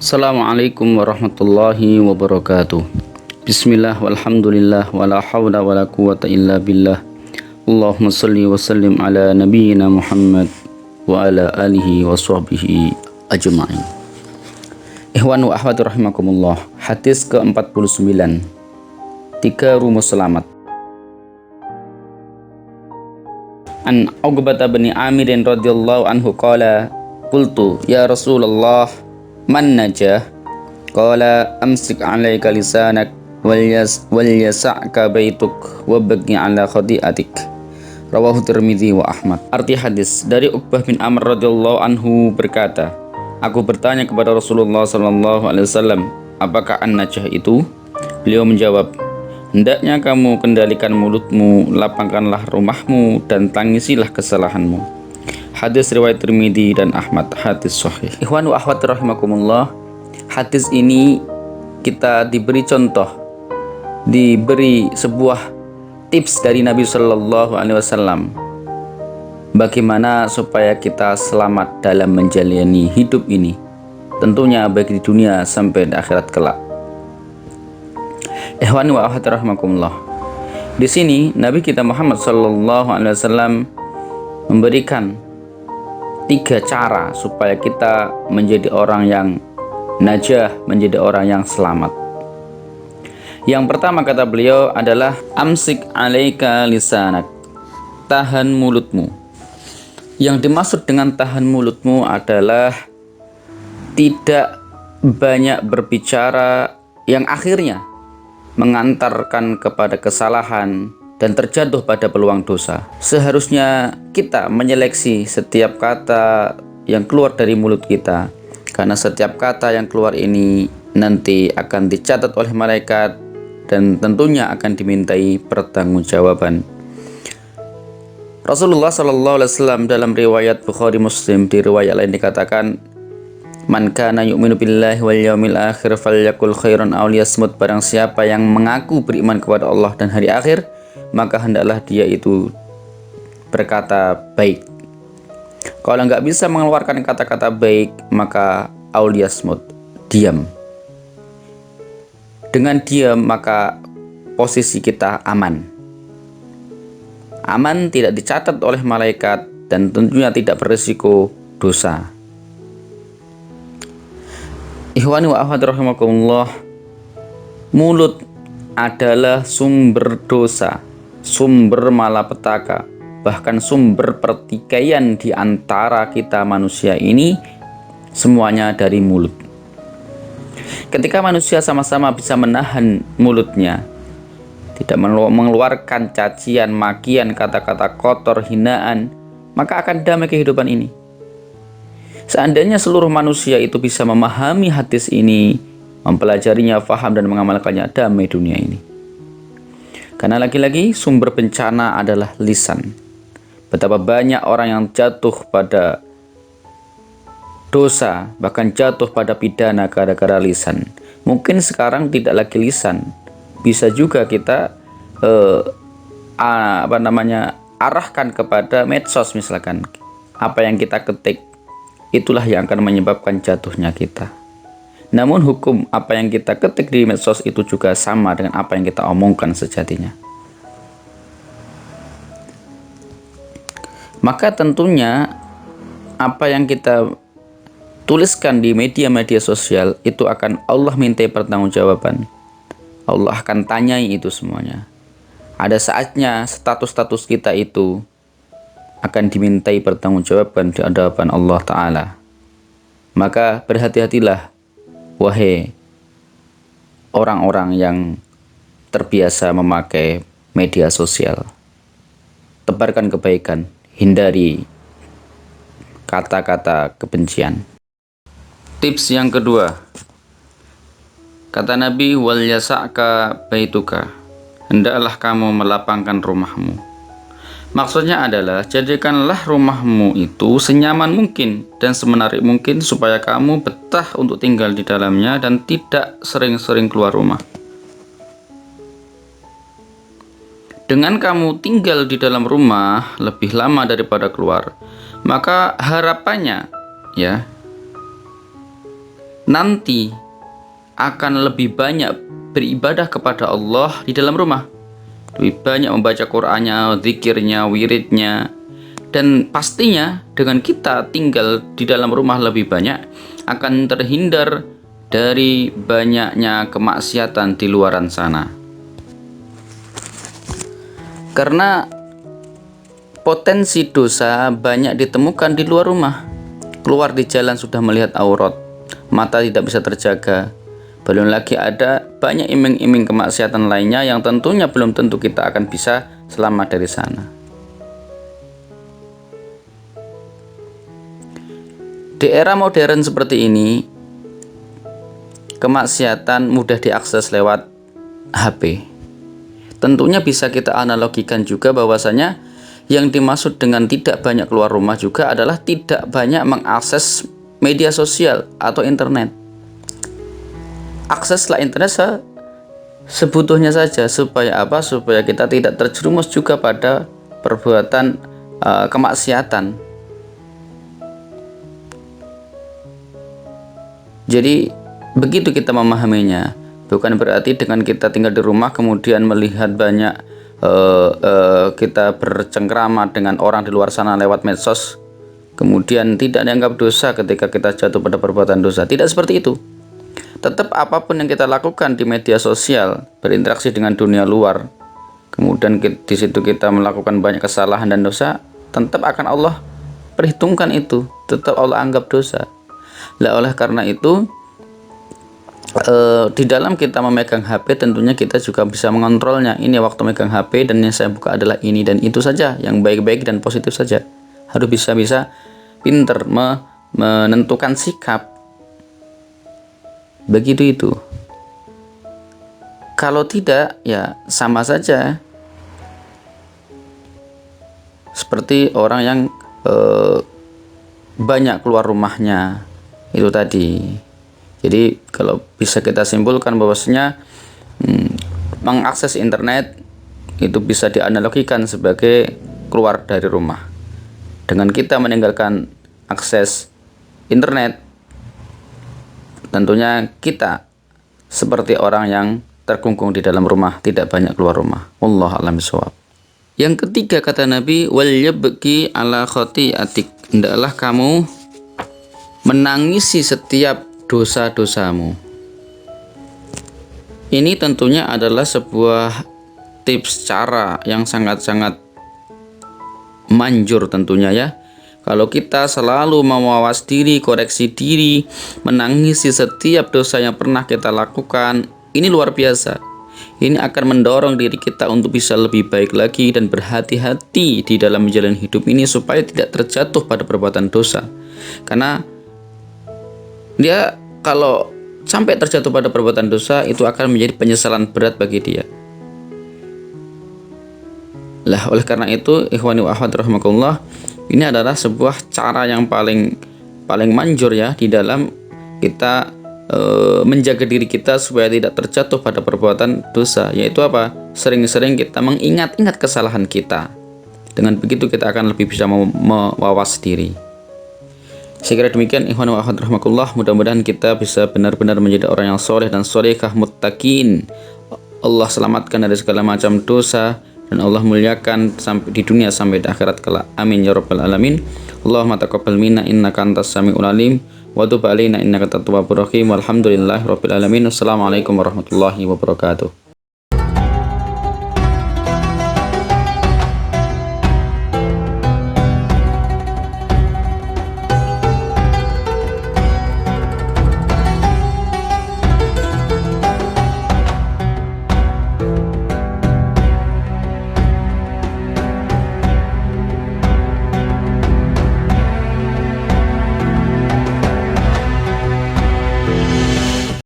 Assalamualaikum warahmatullahi wabarakatuh. Bismillah walhamdulillah wala hawla wala quwata illa billah. Allahumma salli wa sallim ala nabiyyina Muhammad wa ala alihi wa sahbihi ajma'in. Ikhwan wa akhwati rahimakumullah. Hadis ke-49. 3 rumus selamat. An Uqbah bin Amir radhiyallahu anhu qala qultu ya Rasulullah man najah? Qala amsik 'alaika lisanak wal yas'aka baituk wa baghi 'ala khati'atik. Rawahu Tirmidzi wa Ahmad. Arti hadis dari Uqbah bin Amr radhiyallahu anhu berkata, aku bertanya kepada Rasulullah sallallahu alaihi wasallam, apakah an-najah itu? Beliau menjawab, hendaknya kamu kendalikan mulutmu, lapangkanlah rumahmu, dan tangisilah kesalahanmu. Hadis riwayat Tirmidzi dan Ahmad, hadis sahih. Ikhwan wa akhwati rahimakumullah, hadis ini kita diberi contoh, diberi sebuah tips dari Nabi Shallallahu Alaihi Wasallam bagaimana supaya kita selamat dalam menjalani hidup ini, tentunya baik di dunia sampai di akhirat kelak. Ikhwan wa akhwati rahimakumullah, di sini Nabi kita Muhammad Shallallahu Alaihi Wasallam memberikan 3 cara supaya kita menjadi orang yang najah, menjadi orang yang selamat. Yang pertama kata beliau adalah amsik 'alaika lisanak, tahan mulutmu. Yang dimaksud dengan tahan mulutmu adalah tidak banyak berbicara yang akhirnya mengantarkan kepada kesalahan dan terjatuh pada peluang dosa. Seharusnya kita menyeleksi setiap kata yang keluar dari mulut kita, karena setiap kata yang keluar ini nanti akan dicatat oleh malaikat dan tentunya akan dimintai pertanggungjawaban. Rasulullah Sallallahu Alaihi Wasallam dalam riwayat Bukhari Muslim, di riwayat lain dikatakan, man kana yu'minu billahi wal yawmil akhir falyakul khairan aw liyasmut. Barang siapa yang mengaku beriman kepada Allah dan hari akhir, maka hendaklah dia itu berkata baik. Kalau nggak bisa mengeluarkan kata-kata baik, maka auliyasmut, diam. Dengan diam maka posisi kita aman. Aman, tidak dicatat oleh malaikat, dan tentunya tidak berisiko dosa. Ikhwani wa akhwati rahimakumullah, mulut adalah sumber dosa, sumber malapetaka, bahkan sumber pertikaian di antara kita manusia ini, semuanya dari mulut. Ketika manusia sama-sama bisa menahan mulutnya, tidak mengeluarkan cacian, makian, kata-kata kotor, hinaan, maka akan damai kehidupan ini. Seandainya seluruh manusia itu bisa memahami hadis ini, mempelajarinya, faham dan mengamalkannya, damai dunia ini. Karena lagi-lagi sumber bencana adalah lisan. Betapa banyak orang yang jatuh pada dosa, bahkan jatuh pada pidana gara-gara lisan. Mungkin sekarang tidak lagi lisan, bisa juga kita arahkan kepada medsos misalkan. Apa yang kita ketik, itulah yang akan menyebabkan jatuhnya kita. Namun hukum apa yang kita ketik di medsos itu juga sama dengan apa yang kita omongkan sejatinya. Maka tentunya apa yang kita tuliskan di media-media sosial itu akan Allah mintai pertanggungjawaban. Allah akan tanyai itu semuanya. Ada saatnya status-status kita itu akan dimintai pertanggungjawaban di hadapan Allah Ta'ala. Maka berhati-hatilah, wahai orang-orang yang terbiasa memakai media sosial. Tebarkan kebaikan, hindari kata-kata kebencian. Tips yang kedua, kata Nabi, wal yas'aka baituka, hendaklah kamu melapangkan rumahmu. Maksudnya adalah jadikanlah rumahmu itu senyaman mungkin dan semenarik mungkin supaya kamu betah untuk tinggal di dalamnya dan tidak sering-sering keluar rumah. Dengan kamu tinggal di dalam rumah lebih lama daripada keluar, maka harapannya ya nanti akan lebih banyak beribadah kepada Allah di dalam rumah, lebih banyak membaca Qur'annya, zikirnya, wiridnya. Dan pastinya dengan kita tinggal di dalam rumah lebih banyak, akan terhindar dari banyaknya kemaksiatan di luaran sana. Karena potensi dosa banyak ditemukan di luar rumah. Keluar di jalan sudah melihat aurat, mata tidak bisa terjaga. Belum lagi ada banyak iming-iming kemaksiatan lainnya yang tentunya belum tentu kita akan bisa selamat dari sana. Di era modern seperti ini, kemaksiatan mudah diakses lewat HP. Tentunya bisa kita analogikan juga bahwasanya yang dimaksud dengan tidak banyak keluar rumah juga adalah tidak banyak mengakses media sosial atau internet. Akseslah internet sebutuhnya saja, supaya apa? Supaya kita tidak terjerumus juga pada perbuatan kemaksiatan. Jadi begitu kita memahaminya. Bukan berarti dengan kita tinggal di rumah kemudian melihat banyak kita bercengkrama dengan orang di luar sana lewat medsos, kemudian tidak dianggap dosa ketika kita jatuh pada perbuatan dosa. Tidak seperti itu. Tetap apapun yang kita lakukan di media sosial, berinteraksi dengan dunia luar, kemudian di situ kita melakukan banyak kesalahan dan dosa, tetap akan Allah perhitungkan itu, tetap Allah anggap dosa. Lah oleh karena itu, di dalam kita memegang HP tentunya kita juga bisa mengontrolnya. Ini waktu megang HP dan yang saya buka adalah ini dan itu saja, yang baik-baik dan positif saja. Harus bisa pinter menentukan sikap. Begitu itu. Kalau tidak, ya sama saja seperti orang yang banyak keluar rumahnya itu tadi. Jadi kalau bisa kita simpulkan bahwasanya mengakses internet itu bisa dianalogikan sebagai keluar dari rumah. Dengan kita meninggalkan akses internet, tentunya kita seperti orang yang terkungkung di dalam rumah, tidak banyak keluar rumah. Wallahu a'lam bishawab. Yang ketiga kata Nabi, wal yabki ala khati'atik, hendaklah kamu menangisi setiap dosa-dosamu. Ini tentunya adalah sebuah tips cara yang sangat-sangat manjur tentunya ya. Kalau kita selalu mawas diri, koreksi diri, menangisi setiap dosa yang pernah kita lakukan, ini luar biasa. Ini akan mendorong diri kita untuk bisa lebih baik lagi dan berhati-hati di dalam menjalani hidup ini supaya tidak terjatuh pada perbuatan dosa. Karena dia kalau sampai terjatuh pada perbuatan dosa, itu akan menjadi penyesalan berat bagi dia. Lah oleh karena itu, ikhwani wa akhwat rahimakumullah, ini adalah sebuah cara yang paling manjur ya di dalam kita menjaga diri kita supaya tidak terjatuh pada perbuatan dosa, yaitu apa? Sering-sering kita mengingat-ingat kesalahan kita. Dengan begitu kita akan lebih bisa mewawas diri. Saya kira demikian ikhwan wa akhwat rahimakumullah. Mudah-mudahan kita bisa benar-benar menjadi orang yang soleh dan solehah muttaqin. Allah selamatkan dari segala macam dosa dan Allah muliakan sampai di dunia sampai di akhirat kelak. Amin ya rabbal alamin. Allahumma taqabbal minna innaka antas samiul alim wa tub alaina innaka tawwabur rahim. Walhamdulillahirabbil alamin. Wassalamualaikum warahmatullahi wabarakatuh.